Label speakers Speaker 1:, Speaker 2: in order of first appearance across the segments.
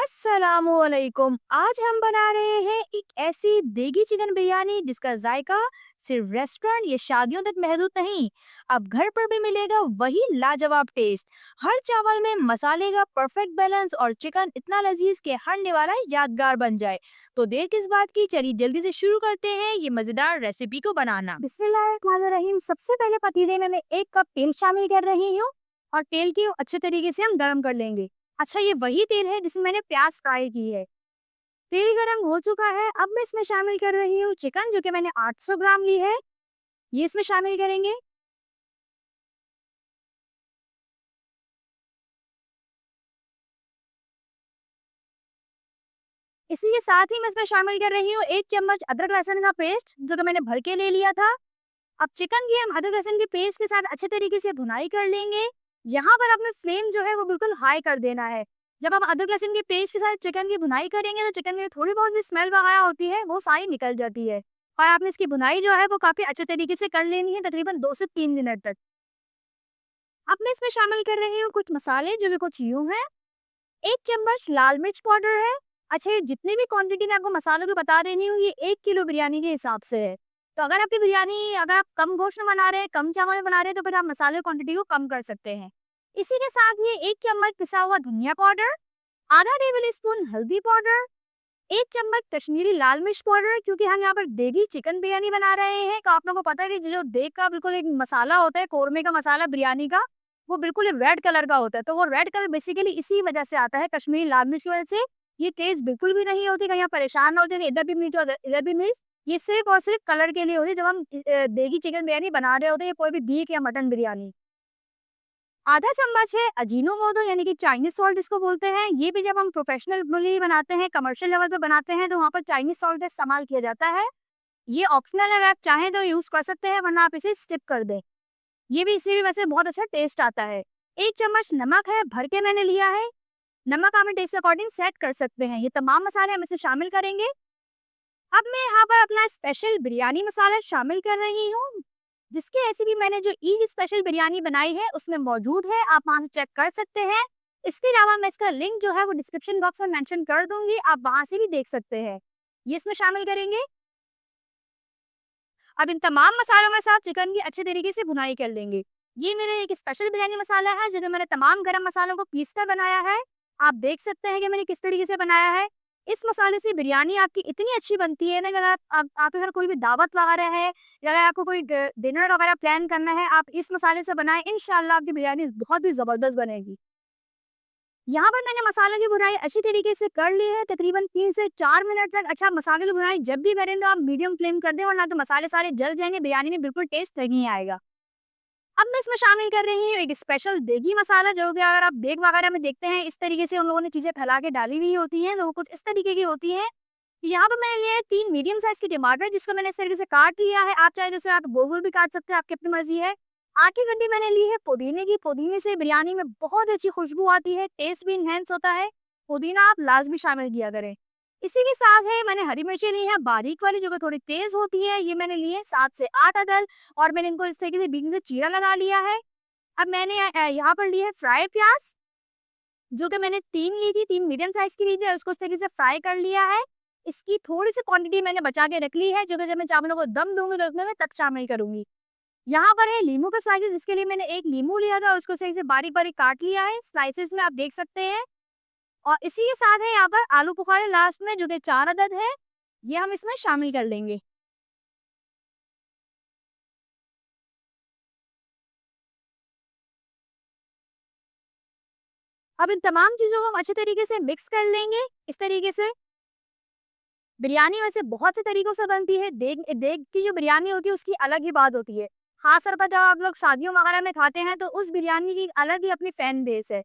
Speaker 1: अस्सलामुअलैकुम। आज हम बना रहे हैं एक ऐसी देगी चिकन बिरयानी जिसका जायका सिर्फ रेस्टोरेंट या शादियों तक महदूद नहीं, अब घर पर भी मिलेगा वही लाजवाब टेस्ट। हर चावल में मसाले का परफेक्ट बैलेंस और चिकन इतना लजीज कि हर निवाला यादगार बन जाए। तो देर किस बात की, चलिए जल्दी से शुरू करते हैं ये मजेदार रेसिपी को बनाना। बिस्मिल्लाहिर्रहमानिर्रहीम। सबसे पहले पतीले में मैं 1 कप तेल शामिल कर रही हूँ और तेल की अच्छे तरीके से हम गर्म कर लेंगे। अच्छा, ये वही तेल है जिसमें मैंने प्याज फ्राई की है। तेल गरम हो चुका है, अब मैं इसमें शामिल कर रही हूँ चिकन जो कि मैंने 800 ग्राम ली है। ये इसमें शामिल करेंगे। इसी के साथ ही मैं इसमें शामिल कर रही हूँ 1 चम्मच अदरक लहसुन का पेस्ट जो कि मैंने भर के ले लिया था। अब चिकन की हम अदरक लहसुन के पेस्ट के साथ अच्छे तरीके से भुनाई कर लेंगे। यहाँ पर अपने फ्लेम जो है वो बिल्कुल हाई कर देना है। जब हम अदरक लहसुन के पेस्ट के साथ चिकन की भुनाई करेंगे तो चिकन की थोड़ी बहुत भी स्मेल वगैरह होती है वो सारी निकल जाती है। और आपने इसकी भुनाई जो है वो काफी अच्छे तरीके से कर लेनी है, तकरीबन 2 से 3 मिनट तक। अब मैं इसमें शामिल कर रही हूँ कुछ मसाले जो कि कुछ यूं हैं। 1 चम्मच लाल मिर्च पाउडर है। अच्छा, ये जितनी भी क्वांटिटी मैं आपको मसालों की बता रही हूँ ये 1 किलो बिरयानी के हिसाब से है। तो अगर आपकी बिरयानी अगर आप कम गोश्त में बना रहे हैं, कम चावल में बना रहे हैं तो फिर आप मसाले क्वांटिटी को कम कर सकते हैं। इसी के साथ ये 1 चम्मच पिसा हुआ धनिया पाउडर, आधा टेबल स्पून हल्दी पाउडर, 1 चम्मच कश्मीरी लाल मिर्च पाउडर। क्योंकि हम यहाँ पर देगी चिकन बिरयानी बना रहे हैं तो आप लोगों को पता है कि जो देग का बिल्कुल एक मसाला होता है, कौरमे का मसाला बिरयानी का, वो बिल्कुल रेड कलर का होता है। तो वो रेड कलर बेसिकली इसी वजह से आता है, कश्मीरी लाल मिर्च की वजह से। ये टेस्ट बिल्कुल भी नहीं होती, कहीं आप परेशान ना होते कि इधर भी मिर्च और इधर भी मिर्च। ये सिर्फ और सिर्फ कलर के लिए होती है जब हम देगी चिकन बिरयानी बना रहे होते हैं या कोई भी बीफ या मटन बिरयानी। आधा चम्मच है अजीनोमोटो यानी कि चाइनीज सॉल्ट इसको बोलते हैं। ये भी जब हम प्रोफेशनली बनाते हैं, कमर्शियल लेवल पे बनाते हैं तो वहाँ पर चाइनीज सॉल्ट का इस्तेमाल किया जाता है। ये ऑप्शनल है, अगर आप चाहें तो यूज कर सकते हैं वरना आप इसे स्किप कर दें। ये भी इससे भी वैसे बहुत अच्छा टेस्ट आता है। 1 चम्मच नमक है, भर के मैंने लिया है। नमक आप टेस्ट के अकॉर्डिंग सेट कर सकते हैं। ये तमाम मसाले हम इसे शामिल करेंगे। अब मैं यहाँ पर अपना स्पेशल बिरयानी मसाला शामिल कर रही हूँ, जिसकी रेसिपी मैंने जो ईद स्पेशल बिरयानी बनाई है उसमें मौजूद है, आप वहाँ से चेक कर सकते हैं। इसके अलावा मैं इसका लिंक जो है वो डिस्क्रिप्शन बॉक्स में मेंशन कर दूंगी, आप वहाँ से भी देख सकते हैं। ये इसमें शामिल करेंगे। अब इन तमाम मसालों के साथ चिकन की अच्छे तरीके से भुनाई कर लेंगे। ये मेरे एक स्पेशल बिरयानी मसाला है जो कि मैंने तमाम गरम मसालों को पीस कर बनाया है। आप देख सकते हैं कि मैंने किस तरीके से बनाया है। इस मसाले से बिरयानी आपकी इतनी अच्छी बनती है ना कि अगर आपके घर कोई भी दावत वगैरह है या अगर आपको कोई डिनर वगैरह प्लान करना है, आप इस मसाले से बनाएं, इंशाल्लाह आपकी बिरयानी बहुत ही ज़बरदस्त बनेगी। यहाँ पर मैंने मसाले की भुनाई अच्छी तरीके से कर ली है, तकरीबन 3 से 4 मिनट तक। अच्छा, मसाले की भुनाई जब भी करें तो आप मीडियम फ्लेम कर दें वरना तो मसाले सारे जल जाएंगे, बिरयानी में बिल्कुल टेस्ट नहीं आएगा। अब मैं इसमें शामिल कर रही हूँ एक स्पेशल देगी मसाला जो कि अगर आप देग वगैरह में देखते हैं इस तरीके से उन लोगों ने चीजें फैला के डाली हुई होती हैं, तो वो कुछ इस तरीके की होती है। यहाँ पर मैंने लिया है 3 मीडियम साइज के टमाटर जिसको मैंने इस तरीके से काट लिया है। आप चाहे जैसे आप गोल गोल भी काट सकते हैं, आपकी अपनी मर्जी है। आधी गड्डी मैंने ली है पुदीने की। पुदीने से बिरयानी में बहुत अच्छी खुशबू आती है, टेस्ट भी इनहेंस होता है। पुदीना आप लाजमी शामिल किया करें। इसी के साथ है मैंने हरी मिर्ची ली है बारीक वाली जो कि थोड़ी तेज होती है, ये मैंने ली है 7 से 8 अदद। और मैंने इनको इस तरीके से बीच में से चीरा लगा लिया है। अब मैंने यहाँ पर ली है फ्राई प्याज जो कि मैंने 3 ली थी, 3 मीडियम साइज की ली थी, उसको इस तरीके से फ्राई कर लिया है। इसकी थोड़ी सी क्वांटिटी मैंने बचा के रख ली है जो कि जब मैं चावलों को दम दूंगी तो उसमें मैं तक शामिल करूंगी। यहाँ पर है लीमू का स्लाइसेस, इसके लिए मैंने एक लीमू लिया था, उसको सही से बारीक बारीक काट लिया है स्लाइसेस में, आप देख सकते हैं। और इसी के साथ है यहाँ पर आलू बुखारे लास्ट में जो कि 4 अदद है, ये हम इसमें शामिल कर लेंगे। अब इन तमाम चीजों को हम अच्छे तरीके से मिक्स कर लेंगे इस तरीके से। बिरयानी वैसे बहुत से तरीकों से बनती है। देग देग की जो बिरयानी होती है उसकी अलग ही बात होती है। खास तौर पर जब आप लोग शादियों वगैरह में खाते हैं तो उस बिरयानी की अलग ही अपनी फैन बेस है।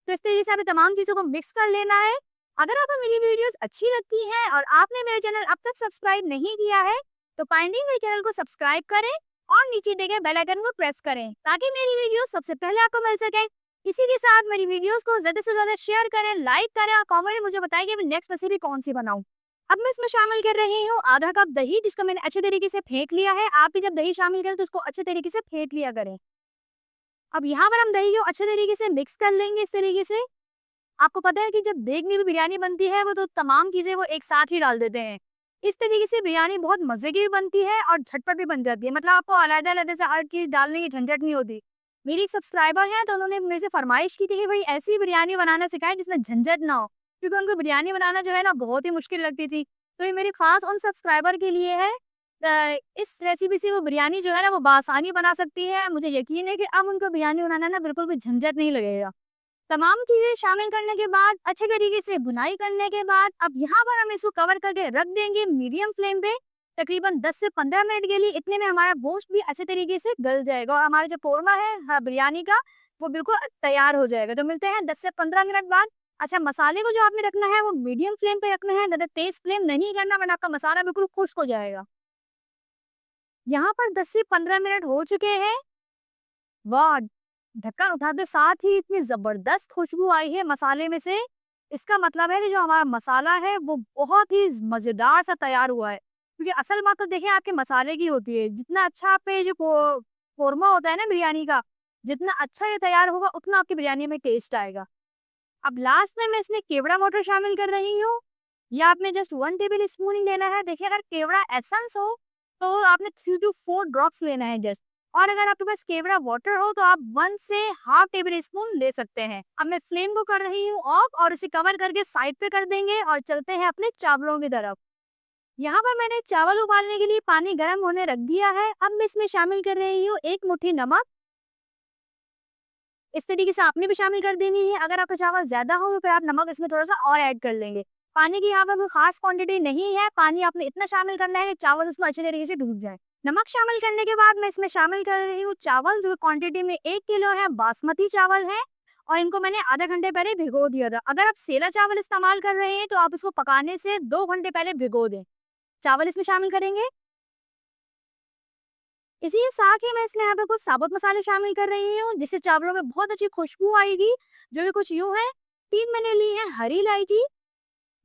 Speaker 1: तो इस तरीके से हमें तमाम चीज़ों को मिक्स कर लेना है। अगर आपको मेरी वीडियोस अच्छी लगती हैं और आपने मेरे चैनल अब तक सब्सक्राइब नहीं किया है तो काइंडली मेरे चैनल को सब्सक्राइब करें और नीचे दिए गए बेल आइकन को प्रेस करें ताकि मेरी वीडियो सबसे पहले आपको मिल सके। इसी के साथ मेरी वीडियोस को ज़्यादा से ज़्यादा शेयर करें, लाइक करें और कॉमेंट में मुझे बताइए कि मैं नेक्स्ट रेसिपी कौन सी बनाऊँ। अब मैं इसमें शामिल कर रही हूँ आधा कप दही जिसको मैंने अच्छे तरीके से फेंट लिया है। आप भी जब दही शामिल करें तो उसको अच्छे तरीके से फेंट लिया करें। अब यहाँ पर हम दही को अच्छे तरीके से मिक्स कर लेंगे इस तरीके से। आपको पता है कि जब देग में भी बिरयानी बनती है वो तो तमाम चीज़ें वो एक साथ ही डाल देते हैं। इस तरीके से बिरयानी बहुत मज़े की भी बनती है और झटपट भी बन जाती है। मतलब आपको अलग-अलग से हर चीज़ डालने की झंझट नहीं होती। मेरी एक सब्सक्राइबर हैं तो उन्होंने मेरे से फ़रमाइश की थी कि भई ऐसी बिरयानी बनाना सिखाएँ जिसमें झंझट ना हो। क्योंकि उनको बिरयानी बनाना जो है ना बहुत ही मुश्किल लगती थी। तो ये मेरी ख़ास उन सब्सक्राइबर के लिए है। इस रेसिपी से वो बिरयानी जो है ना वो बआसानी बना सकती है। मुझे यकीन है कि अब उनको बिरयानी बनाना ना बिल्कुल भी झंझट नहीं लगेगा। तमाम चीज़ें शामिल करने के बाद, अच्छे तरीके से भुनाई करने के बाद, अब यहाँ पर हम इसको कवर करके रख देंगे मीडियम फ्लेम पे, तकरीबन 10 से 15 मिनट के लिए। इतने में हमारा गोश्त भी अच्छे तरीके से गल जाएगा और हमारा जो कोरमा है बिरयानी का, वो बिल्कुल तैयार हो जाएगा। तो मिलते हैं 10 से 15 मिनट बाद। अच्छा, मसाले को जो आपने रखना है वो मीडियम फ्लेम पे रखना है, ज़्यादा तेज़ फ्लेम नहीं करना वरना आपका मसाला बिल्कुल खुश्क हो जाएगा। यहाँ पर 10 से 15 मिनट हो चुके हैं। वाह! ढक्कन उठाते साथ ही इतनी ज़बरदस्त खुशबू आई है मसाले में से, इसका मतलब है कि जो हमारा मसाला है वो बहुत ही मज़ेदार सा तैयार हुआ है। क्योंकि असल बात तो देखिए आपके मसाले की होती है, जितना अच्छा आप पे जो कोरमा होता है ना बिरयानी का, जितना अच्छा ये तैयार होगा उतना आपकी बिरयानी में टेस्ट आएगा। अब लास्ट में मैं इसमें केवड़ा वाटर शामिल कर रही हूँ। या आपने जस्ट 1 टेबल स्पून ही लेना है। देखिए अगर केवड़ा एसेंस हो तो आपने 3 टू 4 ड्रॉप्स लेना है जस्ट। और अगर आपके पास केवड़ा वाटर हो तो आप 1 से हाफ टेबल स्पून ले सकते हैं। अब मैं फ्लेम को कर रही हूँ ऑफ और इसे कवर करके साइड पे कर देंगे और चलते हैं अपने चावलों की तरफ। यहाँ पर मैंने चावल उबालने के लिए पानी गर्म होने रख दिया है। अब मैं इसमें शामिल कर रही हूँ 1 मुट्ठी नमक। इस तरीके से आपने भी शामिल कर देनी है। अगर आपका चावल ज़्यादा हो तो फिर आप नमक इसमें थोड़ा-सा और ऐड कर लेंगे। पानी की यहाँ पर कोई ख़ास क्वांटिटी नहीं है, पानी आपने इतना शामिल करना है कि चावल उसमें अच्छे तरीके से डूब जाए। नमक शामिल करने के बाद मैं इसमें शामिल कर रही हूँ चावल, जो क्वांटिटी में 1 किलो है, बासमती चावल है और इनको मैंने आधा घंटे पहले भिगो दिया था। अगर आप सेला चावल इस्तेमाल कर रहे हैं तो आप इसको पकाने से 2 घंटे पहले भिगो दें। चावल इसमें शामिल करेंगे। इसी के साथ ही मैं इसमें यहाँ पे कुछ साबुत मसाले शामिल कर रही हूँ, जिससे चावलों में बहुत अच्छी खुशबू आएगी, जो कि कुछ यूँ है। 3 मैंने ली है हरी इलायची,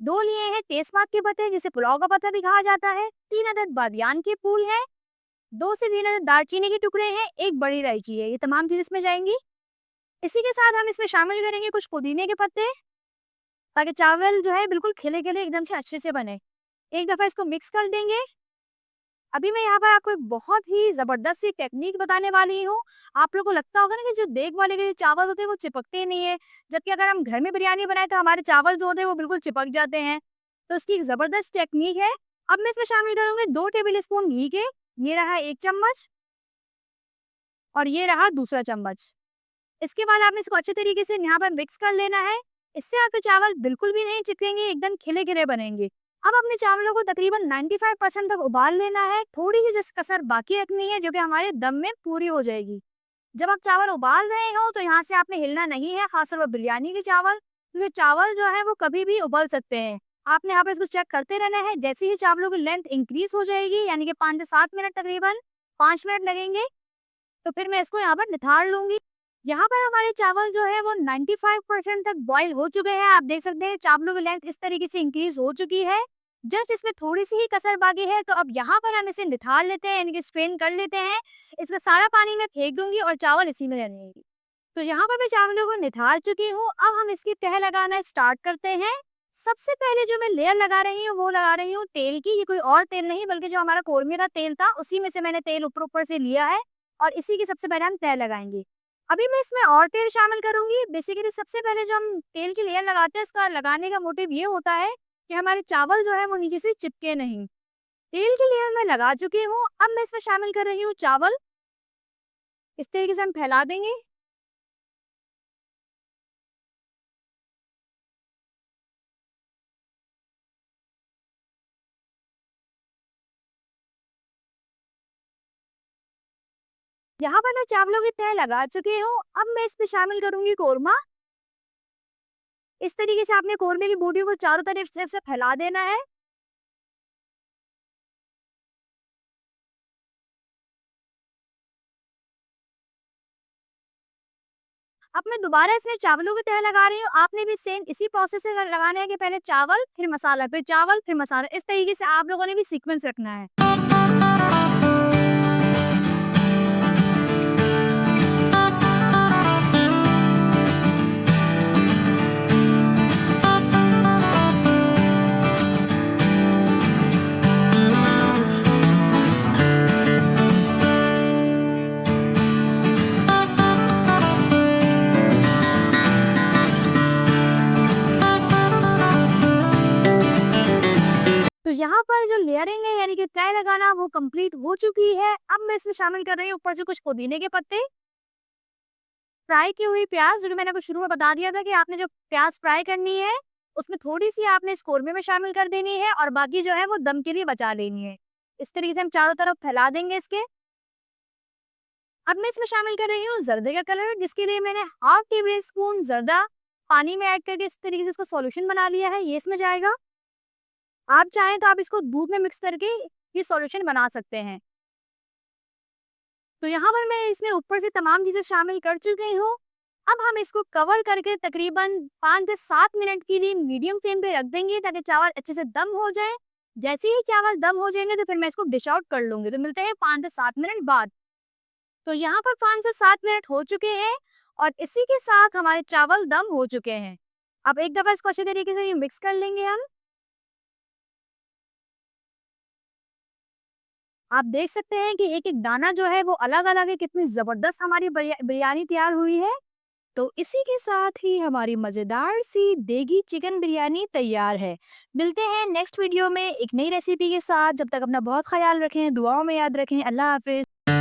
Speaker 1: 2 लिए हैं तेजपात के पत्ते जिसे पुलाव का पत्ता भी कहा जाता है, 3 अदद बादियान के फूल हैं, 2 से 3 अदद दालचीनी के टुकड़े हैं, 1 बड़ी इलायची है। ये तमाम चीज़ इसमें जाएंगी। इसी के साथ हम इसमें शामिल करेंगे कुछ पुदीने के पत्ते, ताकि चावल जो है बिल्कुल खिले-खिले एकदम से अच्छे से बने। एक दफ़ा इसको मिक्स कर देंगे। अभी मैं यहाँ पर आपको एक बहुत ही ज़बरदस्त सी टेक्नीक बताने वाली हूँ। आप लोगों को लगता होगा ना कि जो देग वाले के चावल होते हैं वो चिपकते ही नहीं है, जबकि अगर हम घर में बिरयानी बनाएँ तो हमारे चावल जो होते हैं वो बिल्कुल चिपक जाते हैं। तो इसकी एक ज़बरदस्त टेक्नीक है। अब मैं इसमें शामिल करूँगी 2 टेबल स्पून घी के, ये रहा 1 चम्मच और ये रहा दूसरा चम्मच। इसके बाद आपने इसको अच्छे तरीके से यहाँ पर मिक्स कर लेना है। इससे आपके चावल बिल्कुल भी नहीं चिपकेंगे, एकदम खिले-खिले बनेंगे। अब अपने चावलों को तकरीबन 95% तक उबाल लेना है। थोड़ी सी जस्ट कसर बाकी रखनी है जो कि हमारे दम में पूरी हो जाएगी। जब आप चावल उबाल रहे हो तो यहाँ से आपने हिलना नहीं है, खासतौर पर बिरयानी के चावल, क्योंकि चावल जो है वो कभी भी उबल सकते हैं। आपने यहाँ पे इसको चेक करते रहना है। जैसे ही चावलों की लेंथ इंक्रीज हो जाएगी, यानी कि 5 से 7 मिनट, तकरीबन 5 मिनट लगेंगे, तो फिर मैं इसको यहाँ पर निथार लूँगी। यहाँ पर हमारे चावल जो है वो 95% तक बॉईल हो चुके हैं। आप देख सकते हैं चावलों की लेंथ इस तरीके से इंक्रीज हो चुकी है। जस्ट इसमें थोड़ी-सी ही कसर बाकी है, तो अब यहाँ पर हम इसे निथार लेते हैं, यानी कि स्ट्रेन कर लेते हैं। इसका सारा पानी मैं फेंक दूँगी और चावल इसी में रहने देंगी। तो यहाँ पर मैं चावलों को निथार चुकी हूँ। अब हम इसकी तह लगाना स्टार्ट करते हैं। सबसे पहले जो मैं लेयर लगा रही हूँ वो लगा रही हूँ तेल की। ये कोई और तेल नहीं बल्कि जो हमारा कौरमे का तेल था उसी में से मैंने तेल ऊपर-ऊपर से लिया है और इसी की सबसे पहले हम तह लगाएँगे। अभी मैं इसमें और तेल शामिल करूँगी। बेसिकली सबसे पहले जो हम तेल की लेयर लगाते हैं, इसका लगाने का मोटिव ये होता है कि हमारे चावल जो है वो नीचे से चिपके नहीं। तेल की लेयर मैं लगा चुकी हूँ। अब मैं इसमें शामिल कर रही हूँ चावल। इस तरीके से हम फैला देंगे। यहाँ पर मैं चावलों की तह लगा चुकी हूँ। अब मैं इसमें शामिल करूँगी कोरमा। इस तरीके से आपने कोरमे की बूटियों को चारों तरफ से फैला देना है। अब मैं दोबारा इसमें चावलों की तह लगा रही हूँ। आपने भी सेम इसी प्रोसेस से लगाना है कि पहले चावल, फिर मसाला, फिर चावल, फिर मसाला। इस तरीके से आप लोगों ने भी सीक्वेंस रखना है। यहाँ पर जो लेयरिंग है यानी कि तय लगाना वो कंप्लीट हो चुकी है। अब मैं इसमें शामिल कर रही हूँ ऊपर से कुछ पुदीने के पत्ते, फ्राई की हुई प्याज, जो कि मैंने आपको शुरू में बता दिया था कि आपने जो प्याज फ्राई करनी है उसमें थोड़ी सी आपने इस कौरमे में शामिल कर देनी है और बाकी जो है वो दम के लिए बचा लेनी है। इस तरीके से हम चारों तरफ फैला देंगे इसके। अब मैं इसमें शामिल कर रही हूँ जर्दे का कलर, जिसके लिए मैंने हाफ टेबल स्पून जर्दा पानी में ऐड करके इस तरीके से इसको सॉल्यूशन बना लिया है। ये इसमें जाएगा। आप चाहें तो आप इसको दूध में मिक्स करके ये सॉल्यूशन बना सकते हैं। तो यहाँ पर मैं इसमें ऊपर से तमाम चीज़ें शामिल कर चुकी हूँ। अब हम इसको कवर करके तकरीबन 5 से 7 मिनट के लिए मीडियम फ्लेम पे रख देंगे ताकि चावल अच्छे से दम हो जाए। जैसे ही चावल दम हो जाएंगे तो फिर मैं इसको डिश आउट कर लूँगी। तो मिलते हैं 5 से 7 मिनट बाद। तो यहाँ पर 5 से 7 मिनट हो चुके हैं और इसी के साथ हमारे चावल दम हो चुके हैं। अब एक दफ़ा इसको अच्छे तरीके से ये मिक्स कर लेंगे हम। आप देख सकते हैं कि एक-एक दाना जो है वो अलग-अलग है, कितनी ज़बरदस्त हमारी बिरयानी तैयार हुई है। तो इसी के साथ ही हमारी मज़ेदार सी देगी चिकन बिरयानी तैयार है। मिलते हैं नेक्स्ट वीडियो में एक नई रेसिपी के साथ। जब तक अपना बहुत ख़्याल रखें, दुआओं में याद रखें। अल्लाह हाफ़िज़।